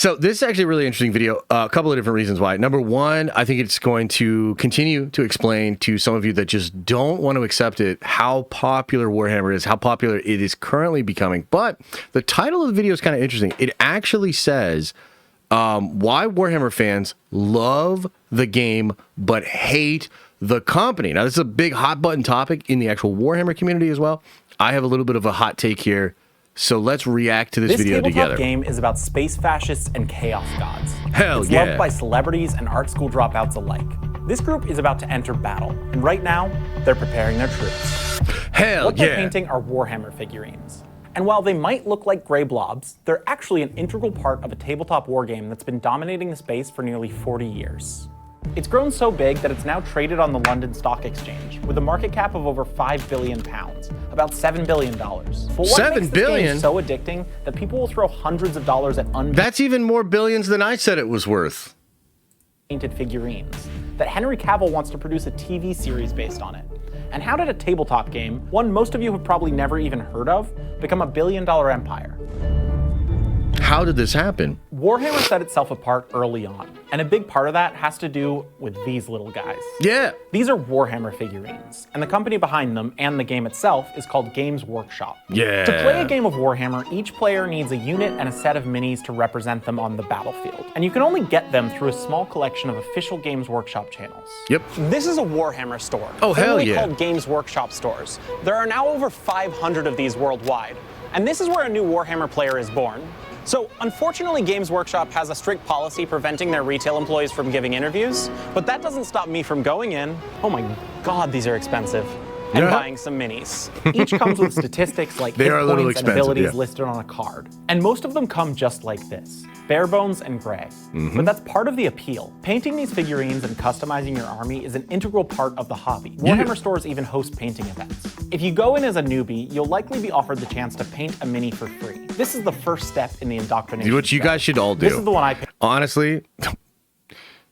So this is actually a really interesting video. A couple of different reasons why. Number one, I think it's going to continue to explain to some of you that just don't want to accept it how popular Warhammer is, how popular it is currently becoming. But the title of the video is kind of interesting. It actually says why Warhammer fans love the game but hate the company. Now, this is a big hot button topic in the actual Warhammer community as well. I have a little bit of a hot take here. So let's react to this video together. This game is about space fascists and chaos gods. Hell it's yeah. loved by celebrities and art school dropouts alike. This group is about to enter battle, and right now, they're preparing their troops. Hell what yeah. they're painting are Warhammer figurines. And while they might look like gray blobs, they're actually an integral part of a tabletop wargame that's been dominating the space for nearly 40 years. It's grown so big that it's now traded on the London Stock Exchange with a market cap of over £5 billion, about $7 billion. But what $7 makes this billion? game so addicting that people will throw hundreds of dollars at That's even more billions than I said it was worth. Painted figurines, that Henry Cavill wants to produce a TV series based on it. And how did a tabletop game, one most of you have probably never even heard of, become a billion-dollar empire? How did this happen? Warhammer set itself apart early on, and a big part of that has to do with these little guys. Yeah. These are Warhammer figurines, and the company behind them and the game itself is called Games Workshop. Yeah. To play a game of Warhammer, each player needs a unit and a set of minis to represent them on the battlefield, and you can only get them through a small collection of official Games Workshop channels. Yep. This is a Warhammer store. Oh, hell formerly yeah. called Games Workshop stores. There are now over 500 of these worldwide, and this is where a new Warhammer player is born. So, unfortunately, Games Workshop has a strict policy preventing their retail employees from giving interviews, but that doesn't stop me from going in. Oh my god, these are expensive. And buying some minis. Each comes with statistics like They hit are a little points and expensive, abilities yeah. listed on a card. And most of them come just like this, bare bones and gray. But that's part of the appeal. Painting these figurines and customizing your army is an integral part of the hobby. Warhammer stores even host painting events. If you go in as a newbie, you'll likely be offered the chance to paint a mini for free. This is the first step in the indoctrination. What you guys should all do. This is the one I picked. Honestly,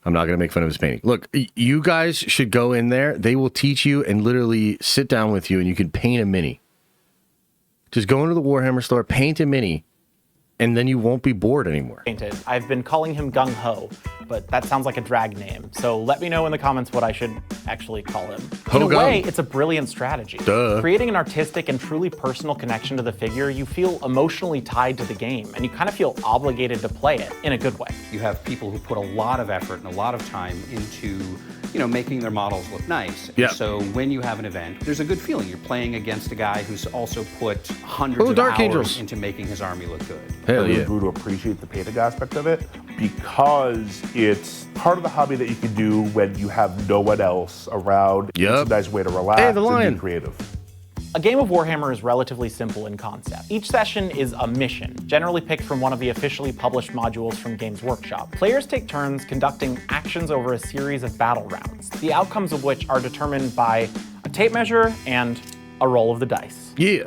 I'm not going to make fun of his painting. Look, you guys should go in there. They will teach you and literally sit down with you and you can paint a mini. Just go into the Warhammer store, paint a mini, and then you won't be bored anymore. Painted. I've been calling him Gung Ho, but that sounds like a drag name. So let me know in the comments what I should actually call him. In a way, it's a brilliant strategy. Duh. Creating an artistic and truly personal connection to the figure, you feel emotionally tied to the game, and you kind of feel obligated to play it in a good way. You have people who put a lot of effort and a lot of time into, making their models look nice. Yeah. And so when you have an event, there's a good feeling. You're playing against a guy who's also put hundreds of Dark hours Angels. into making his army look good. Hell I really yeah. grew to appreciate the painting aspect of it because it's part of the hobby that you can do when you have no one else around. Yep. It's a nice way to relax Hey, the and lion. be creative. A game of Warhammer is relatively simple in concept. Each session is a mission, generally picked from one of the officially published modules from Games Workshop. Players take turns conducting actions over a series of battle rounds, the outcomes of which are determined by a tape measure and a roll of the dice. Yeah.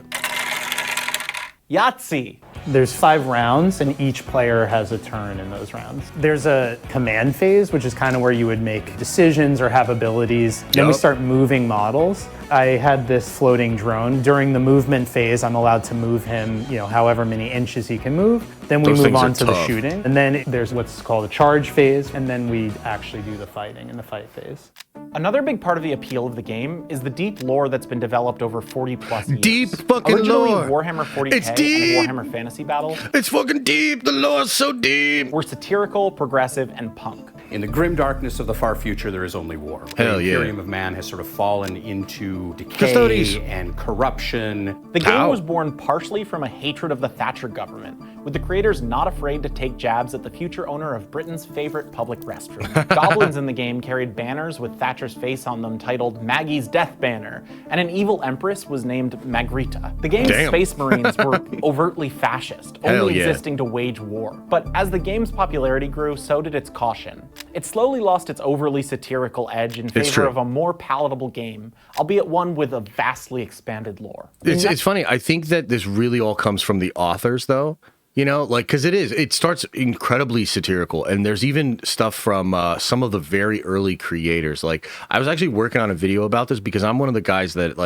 Yahtzee! There's 5 rounds, and each player has a turn in those rounds. There's a command phase, which is kind of where you would make decisions or have abilities. Then we start moving models. I had this floating drone. During the movement phase, I'm allowed to move him, however many inches he can move. Then we Those move things are on to the tough. shooting. And then there's what's called a charge phase, and then we actually do the fighting in the fight phase. Another big part of the appeal of the game is the deep lore that's been developed over 40 plus years. Deep fucking Originally, lore. Warhammer 40K It's deep. and Warhammer Fantasy Battle It's fucking deep. The lore's so deep. were satirical, progressive, and punk. In the grim darkness of the far future, there is only war. Hell the yeah. Imperium of man has sort of fallen into decay Custodes. and corruption. The game Ow. was born partially from a hatred of the Thatcher government, with the creators not afraid to take jabs at the future owner of Britain's favorite public restroom. Goblins in the game carried banners with Thatcher's face on them titled Maggie's Death Banner, and an evil empress was named Magritta. The game's Damn. Space Marines were overtly fascist, Hell only yeah. existing to wage war. But as the game's popularity grew, so did its caution. It slowly lost its overly satirical edge in favor true. of a more palatable game, albeit one with a vastly expanded lore. It's funny. I think that this really all comes from the authors, though. Because it starts incredibly satirical, and there's even stuff from some of the very early creators. Like, I was actually working on a video about this because I'm one of the guys that,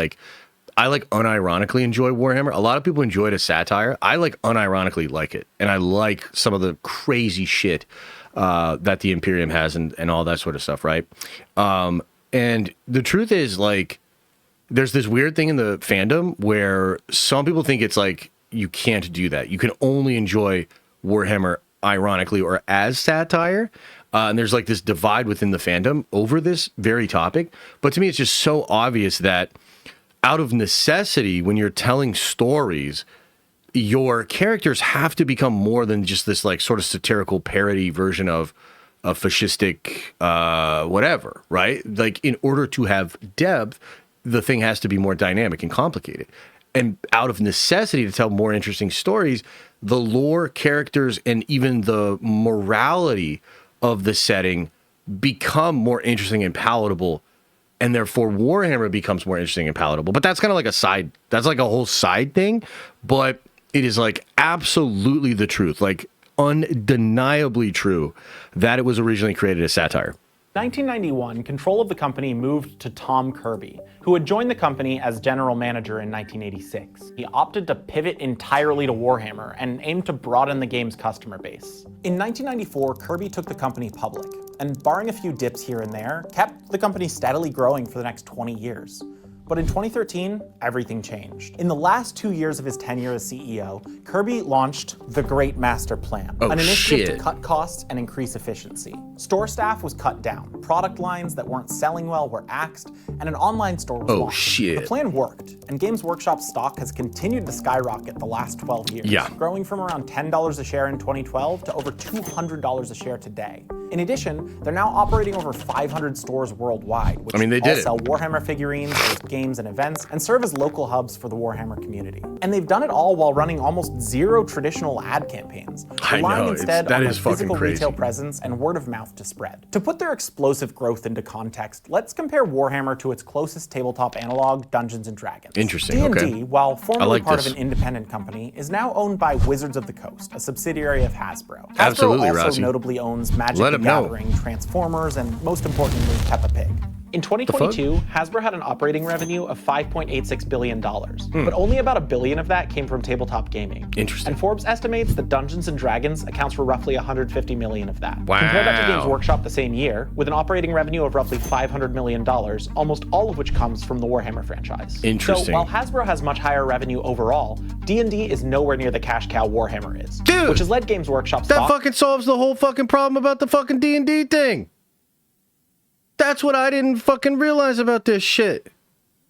I like unironically enjoy Warhammer. A lot of people enjoy it as satire. I like unironically like it, and I like some of the crazy shit that the Imperium has and all that sort of stuff, right? And the truth is, like, there's this weird thing in the fandom where some people think it's like you can't do that. You can only enjoy Warhammer ironically or as satire. And there's like this divide within the fandom over this very topic. But to me, it's just so obvious that out of necessity, when you're telling stories, your characters have to become more than just this like sort of satirical parody version of a fascistic whatever, right? Like, in order to have depth, the thing has to be more dynamic and complicated. And out of necessity to tell more interesting stories, the lore, characters, and even the morality of the setting become more interesting and palatable, and therefore Warhammer becomes more interesting and palatable. But that's kind of like that's like a whole side thing, but it is like absolutely the truth, like undeniably true, that it was originally created as satire. 1991, control of the company moved to Tom Kirby, who had joined the company as general manager in 1986. He opted to pivot entirely to Warhammer and aimed to broaden the game's customer base. In 1994, Kirby took the company public, and barring a few dips here and there, kept the company steadily growing for the next 20 years. But in 2013, everything changed. In the last 2 years of his tenure as CEO, Kirby launched the Great Master Plan, an initiative to cut costs and increase efficiency. Store staff was cut down, product lines that weren't selling well were axed, and an online store was launched. The plan worked, and Games Workshop's stock has continued to skyrocket the last 12 years, growing from around $10 a share in 2012 to over $200 a share today. In addition, they're now operating over 500 stores worldwide, which all sell Warhammer figurines, host games and events, and serve as local hubs for the Warhammer community. And they've done it all while running almost zero traditional ad campaigns, relying instead on their physical retail presence and word of mouth to spread. To put their explosive growth into context, let's compare Warhammer to its closest tabletop analog, Dungeons & Dragons. Interesting, D&D, while formerly part of an independent company, is now owned by Wizards of the Coast, a subsidiary of Hasbro. Hasbro also notably owns Magic the Gathering, Transformers, and most importantly, Peppa Pig. In 2022, Hasbro had an operating revenue of $5.86 billion, but only about $1 billion of that came from tabletop gaming. Interesting. And Forbes estimates that Dungeons & Dragons accounts for roughly $150 million of that. Wow. Compare that to Games Workshop the same year, with an operating revenue of roughly $500 million, almost all of which comes from the Warhammer franchise. Interesting. So while Hasbro has much higher revenue overall, D&D is nowhere near the cash cow Warhammer is. Dude, which has led Games Workshop that fucking solves the whole fucking problem about the fucking D&D thing. That's what I didn't fucking realize about this shit.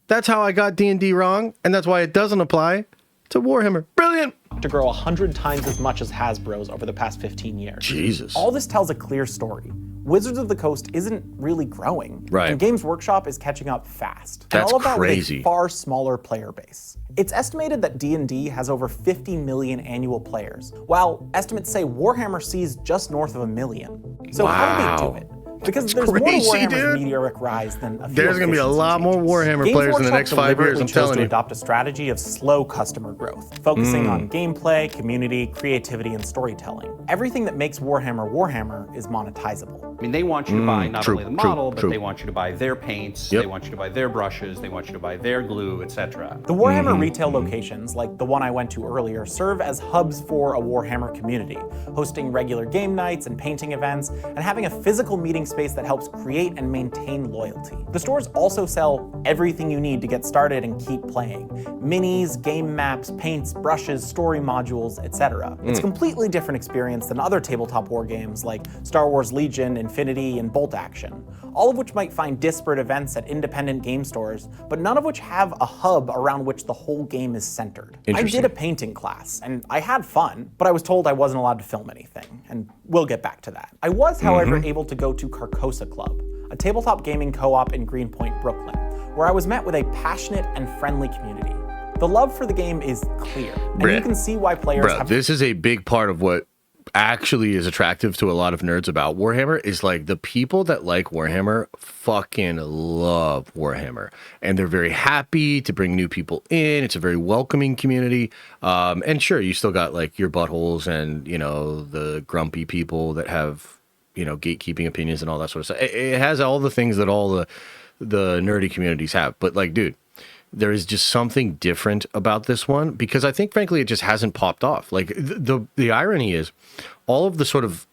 That's how I got D&D wrong, and that's why it doesn't apply to Warhammer. Brilliant! To grow 100 times as much as Hasbro's over the past 15 years. Jesus. All this tells a clear story. Wizards of the Coast isn't really growing, and Games Workshop is catching up fast. That's and all about crazy. With a far smaller player base. It's estimated that D&D has over 50 million annual players, while estimates say Warhammer sees just north of 1 million. So how do they do it? Because there's crazy, more to Warhammer's dude. meteoric rise than a few There's going to be a lot more Warhammer players in the next 5 years, I'm telling you. To adopt a strategy of slow customer growth, focusing on gameplay, community, creativity, and storytelling. Everything that makes Warhammer Warhammer is monetizable. I mean, they want you to buy not only the model, but they want you to buy their paints, they want you to buy their brushes, they want you to buy their glue, etc. The Warhammer retail locations, like the one I went to earlier, serve as hubs for a Warhammer community, hosting regular game nights and painting events, and having a physical meeting space that helps create and maintain loyalty. The stores also sell everything you need to get started and keep playing. Minis, game maps, paints, brushes, story modules, etc. It's a completely different experience than other tabletop war games like Star Wars Legion, Infinity, and Bolt Action, all of which might find disparate events at independent game stores, but none of which have a hub around which the whole game is centered. I did a painting class, and I had fun, but I was told I wasn't allowed to film anything, and we'll get back to that. I was, however, able to go to Carcosa Club, a tabletop gaming co-op in Greenpoint, Brooklyn, where I was met with a passionate and friendly community. The love for the game is clear, and you can see why players have... This is a big part of what actually is attractive to a lot of nerds about Warhammer, is like the people that like Warhammer fucking love Warhammer, and they're very happy to bring new people in. It's a very welcoming community, and sure, you still got like your buttholes and, you know, the grumpy people that have, you know, gatekeeping opinions and all that sort of stuff. It has all the things that all the nerdy communities have, but like, dude, there is just something different about this one, because I think, frankly, it just hasn't popped off. Like, the irony is all of the sort of,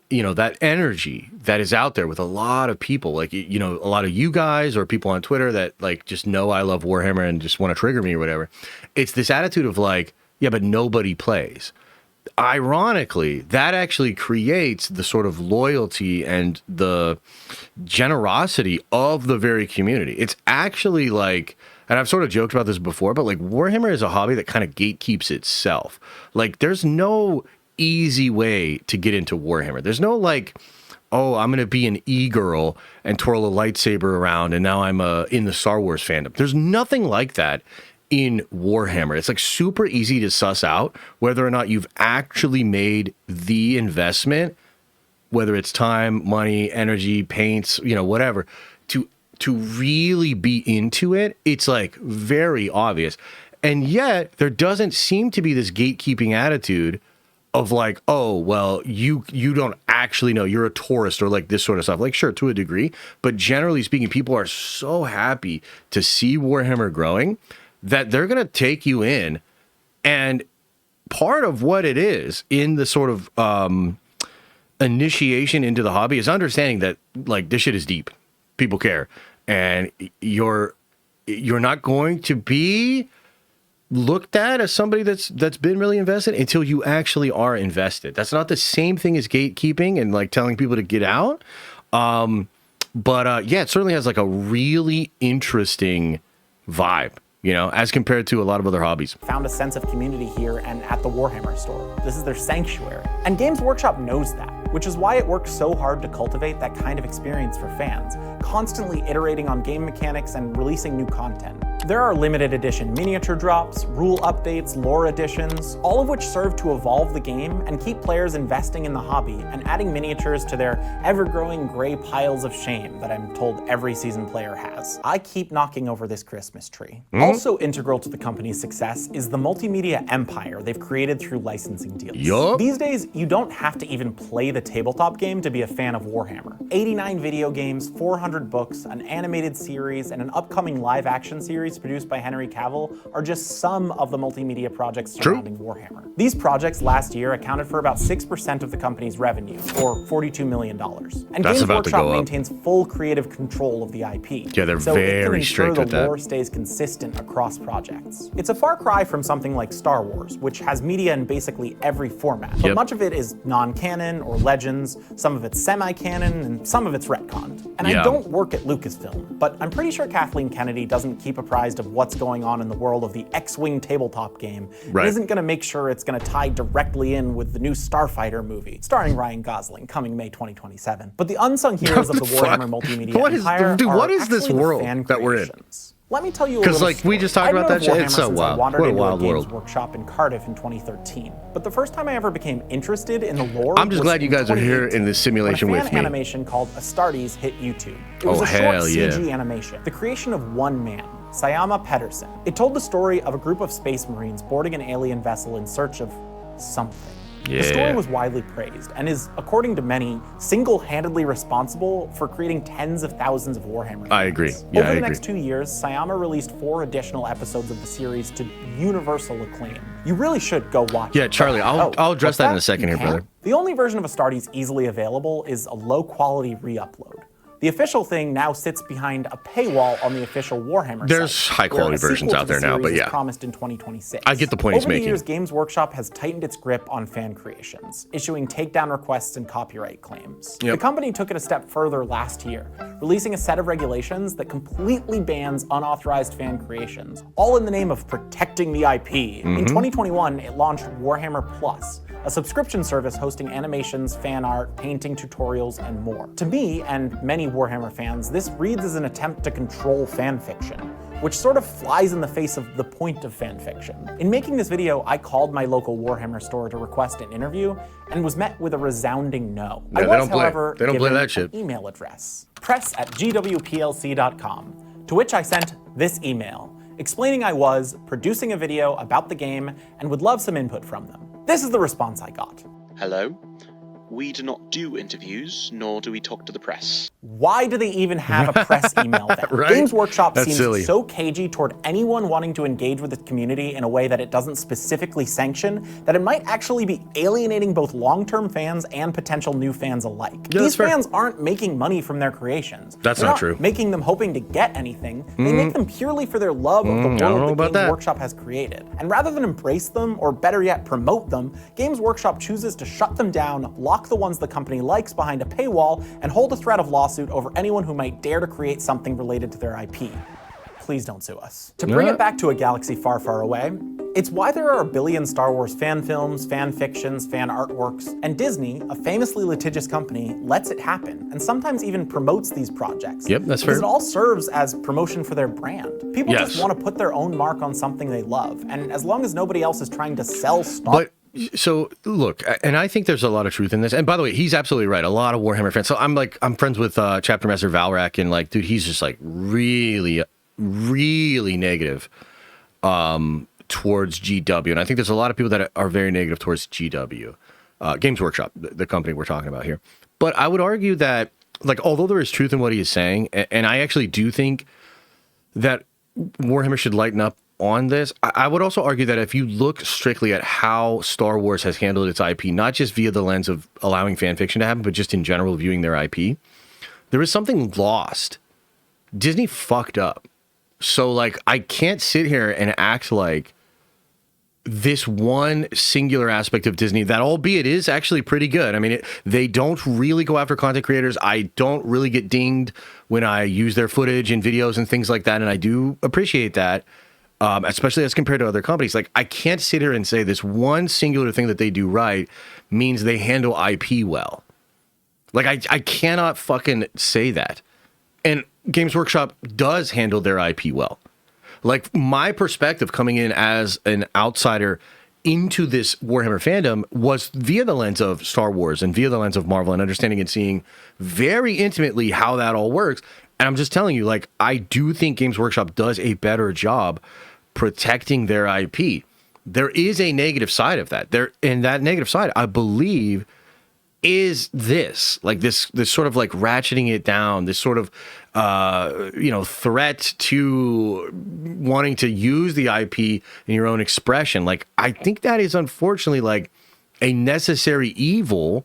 you know, that energy that is out there with a lot of people, like, you know, a lot of you guys or people on Twitter that like just know I love Warhammer and just want to trigger me or whatever. It's this attitude of like, yeah, but nobody plays. Ironically, that actually creates the sort of loyalty and the generosity of the very community. It's actually like, and I've sort of joked about this before, but like Warhammer is a hobby that kind of gatekeeps itself. Like, there's no easy way to get into Warhammer. There's no like, oh, I'm going to be an e-girl and twirl a lightsaber around and now I'm in the Star Wars fandom. There's nothing like that in Warhammer. It's like super easy to suss out whether or not you've actually made the investment, whether it's time, money, energy, paints, you know, whatever, to really be into it. It's like very obvious. And yet there doesn't seem to be this gatekeeping attitude of like, oh, well, you don't actually know, you're a tourist, or like this sort of stuff. Like, sure, to a degree, but generally speaking, people are so happy to see Warhammer growing that they're going to take you in. And part of what it is in the sort of initiation into the hobby is understanding that like this shit is deep. People care. And you're not going to be looked at as somebody that's been really invested until you actually are invested. That's not the same thing as gatekeeping and like telling people to get out. But yeah, it certainly has like a really interesting vibe, you know, as compared to a lot of other hobbies. Found a sense of community here and at the Warhammer store. This is their sanctuary. And Games Workshop knows that, which is why it works so hard to cultivate that kind of experience for fans, constantly iterating on game mechanics and releasing new content. There are limited edition miniature drops, rule updates, lore additions, all of which serve to evolve the game and keep players investing in the hobby and adding miniatures to their ever-growing gray piles of shame that I'm told every seasoned player has. I keep knocking over this Christmas tree. Also integral to the company's success is the multimedia empire they've created through licensing deals. Yup. These days, you don't have to even play the tabletop game to be a fan of Warhammer. 89 video games, 400 books, an animated series, and an upcoming live-action series produced by Henry Cavill are just some of the multimedia projects surrounding Warhammer. These projects last year accounted for about 6% of the company's revenue, or $42 million. And That's Games about to Workshop go up. maintains full creative control of the IP. Yeah, they're so it can very ensure strict the with that. lore stays consistent across projects. It's a far cry from something like Star Wars, which has media in basically every format, but Yep. much of it is non-canon or legends, some of it's semi-canon, and some of it's retconned. And Yeah. I don't work at Lucasfilm, but I'm pretty sure Kathleen Kennedy doesn't keep apprised of what's going on in the world of the X-Wing tabletop game, Right. and isn't going to make sure it's going to tie directly in with the new Starfighter movie, starring Ryan Gosling, coming May 2027. But the unsung heroes of the Fuck. Warhammer multimedia What is- empire dude, are what is this actually the world fan that we're in? creations. Let me tell you a Because, little like, we story. just talked I've about known that shit. Warhammer It's so since I wild. wandered What a into wild Games world. Workshop in Cardiff in 2013. But the first time I ever became interested in the lore I'm just was glad you in guys are here 2018, in this simulation when a with fan me. animation called Astartes hit YouTube. It was Oh, a short hell yeah. CG animation, the creation of one man, Syama Pedersen. It told the story of a group of space marines boarding an alien vessel in search of something. The story Yeah. was widely praised and is, according to many, single-handedly responsible for creating tens of thousands of Warhammer fans. I agree. Yeah, Over I the agree. next 2 years, Syama released 4 additional episodes of the series to universal acclaim. You really should go watch Yeah, it. Charlie, I'll address what's that in a second You here, can't? brother. The only version of Astartes easily available is a low-quality re-upload. The official thing now sits behind a paywall on the official Warhammer There's site, high-quality where a sequel versions to out the there now, series but is yeah. promised in 2026. I get the point he's Over the making. years, Games Workshop has tightened its grip on fan creations, issuing takedown requests and copyright claims. Yep. The company took it a step further last year, releasing a set of regulations that completely bans unauthorized fan creations, all in the name of protecting the IP. In 2021, it launched Warhammer Plus, a subscription service hosting animations, fan art, painting tutorials, and more. To me, and many Warhammer fans, this reads as an attempt to control fan fiction, which sort of flies in the face of the point of fan fiction. In making this video, I called my local Warhammer store to request an interview and was met with a resounding no. Yeah, I they was, don't play- however, they don't play given that shit. an email address, press@gwplc.com, to which I sent this email, explaining I was producing a video about the game and would love some input from them. This is the response I got. Hello. We do not do interviews, nor do we talk to the press. Why do they even have a press email then? Right? Games Workshop That's seems silly. so cagey toward anyone wanting to engage with the community in a way that it doesn't specifically sanction that it might actually be alienating both long-term fans and potential new fans alike. Yeah, These that's fair. fans aren't making money from their creations. That's They're not true. Making them hoping to get anything. They make them purely for their love of the I don't know world about that Games that. Workshop has created. And rather than embrace them, or better yet, promote them, Games Workshop chooses to shut them down, lock the ones the company likes behind a paywall, and hold a threat of lawsuit over anyone who might dare to create something related to their IP. Please don't sue us. To bring it back to a galaxy far, far away, it's why there are a billion Star Wars fan films, fan fictions, fan artworks, and Disney, a famously litigious company, lets it happen, and sometimes even promotes these projects. Yep, that's because fair. it all serves as promotion for their brand. People Yes. just want to put their own mark on something they love, and as long as nobody else is trying to sell Star But so look, and I think there's a lot of truth in this. And by the way, he's absolutely right. A lot of Warhammer fans. So I'm friends with Chapter Master Valrak, and like, dude, he's just like really negative towards GW. And I think there's a lot of people that are very negative towards GW, Games Workshop, the company we're talking about here. But I would argue that, like, although there is truth in what he is saying, and I actually do think that Warhammer should lighten up on this, I would also argue that if you look strictly at how Star Wars has handled its IP, not just via the lens of allowing fan fiction to happen, but just in general viewing their IP, there is something lost. Disney fucked up. So, like, I can't sit here and act like this one singular aspect of Disney that, albeit is actually pretty good. I mean, they don't really go after content creators. I don't really get dinged when I use their footage and videos and things like that, and I do appreciate that. Especially as compared to other companies. Like, I can't sit here and say this one singular thing that they do right means they handle IP well. Like, I cannot fucking say that. And Games Workshop does handle their IP well. Like, my perspective coming in as an outsider into this Warhammer fandom was via the lens of Star Wars and via the lens of Marvel, and understanding and seeing very intimately how that all works. And I'm just telling you, like, I do think Games Workshop does a better job protecting their IP. There is a negative side of that. And that negative side, I believe, is this sort of like ratcheting it down, this sort of threat to wanting to use the IP in your own expression. Like, I think that is unfortunately like a necessary evil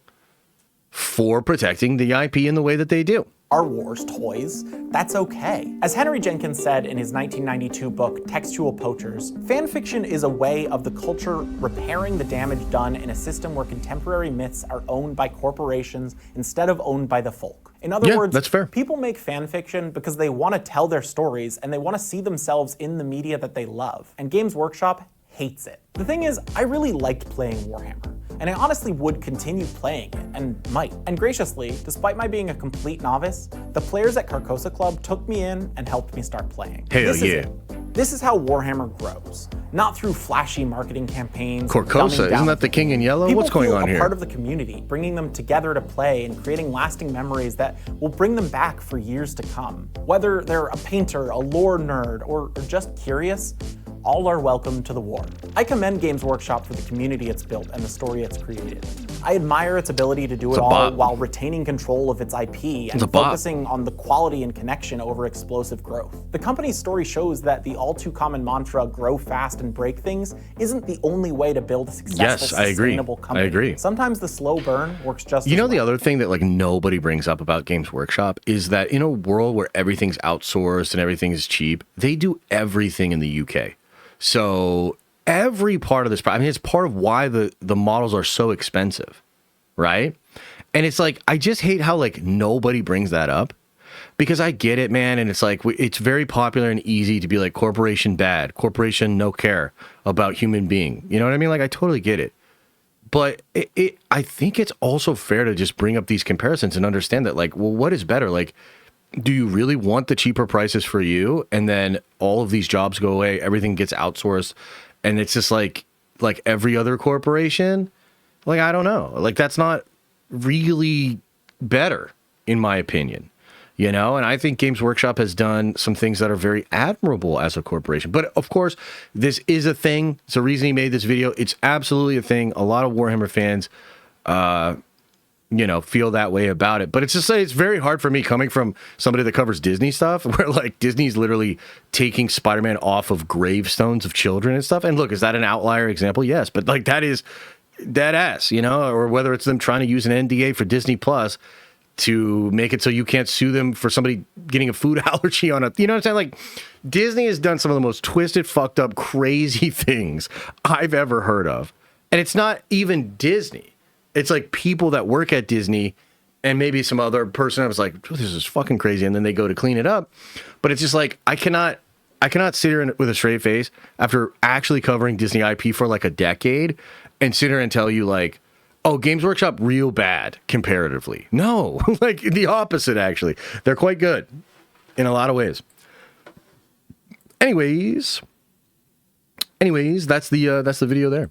for protecting the IP in the way that they do. Star Wars toys, that's okay. As Henry Jenkins said in his 1992 book, Textual Poachers, fanfiction is a way of the culture repairing the damage done in a system where contemporary myths are owned by corporations instead of owned by the folk. In other words, that's fair. People make fanfiction because they want to tell their stories and they want to see themselves in the media that they love. And Games Workshop hates it. The thing is, I really liked playing Warhammer, and I honestly would continue playing it, and might. And graciously, despite my being a complete novice, the players at Carcosa Club took me in and helped me start playing. Hell yeah. This is how Warhammer grows. Not through flashy marketing campaigns. Carcosa, isn't that the King in Yellow? People What's going feel on a here? part of the community, bringing them together to play and creating lasting memories that will bring them back for years to come. Whether they're a painter, a lore nerd, or just curious, all are welcome to the war. I commend Games Workshop for the community it's built and the story it's created. I admire its ability to do it all while retaining control of its IP and focusing on the quality and connection over explosive growth. The company's story shows that the all too common mantra, grow fast and break things, isn't the only way to build a successful, sustainable company. I agree. Sometimes the slow burn works just as You know, well. the other thing that like nobody brings up about Games Workshop is that in a world where everything's outsourced and everything is cheap, they do everything in the UK. So every part of this, I mean, it's part of why the models are so expensive, right? And it's like, I just hate how like nobody brings that up, because I get it, man. And it's like, it's very popular and easy to be like, corporation bad, corporation no care about human being. You know what I mean? Like, I totally get it. But I think it's also fair to just bring up these comparisons and understand that, like, well, what is better? Like, do you really want the cheaper prices for you, and then all of these jobs go away, everything gets outsourced, and it's just like every other corporation? Like, I don't know. Like, that's not really better, in my opinion. You know, and I think Games Workshop has done some things that are very admirable as a corporation. But of course, this is a thing. It's the reason he made this video. It's absolutely a thing. A lot of Warhammer fans feel that way about it. But it's just it's very hard for me coming from somebody that covers Disney stuff, where like Disney's literally taking Spider-Man off of gravestones of children and stuff. And look, is that an outlier example? Yes, but like that is dead ass, or whether it's them trying to use an NDA for Disney Plus to make it so you can't sue them for somebody getting a food allergy on you know what I'm saying? Like Disney has done some of the most twisted, fucked up, crazy things I've ever heard of. And it's not even Disney. It's like people that work at Disney and maybe some other person. I was like, this is fucking crazy. And then they go to clean it up. But it's just like, I cannot sit here with a straight face after actually covering Disney IP for like a decade and sit here and tell you like, oh, Games Workshop real bad comparatively. No, like the opposite, actually. They're quite good in a lot of ways. Anyways, that's the video there.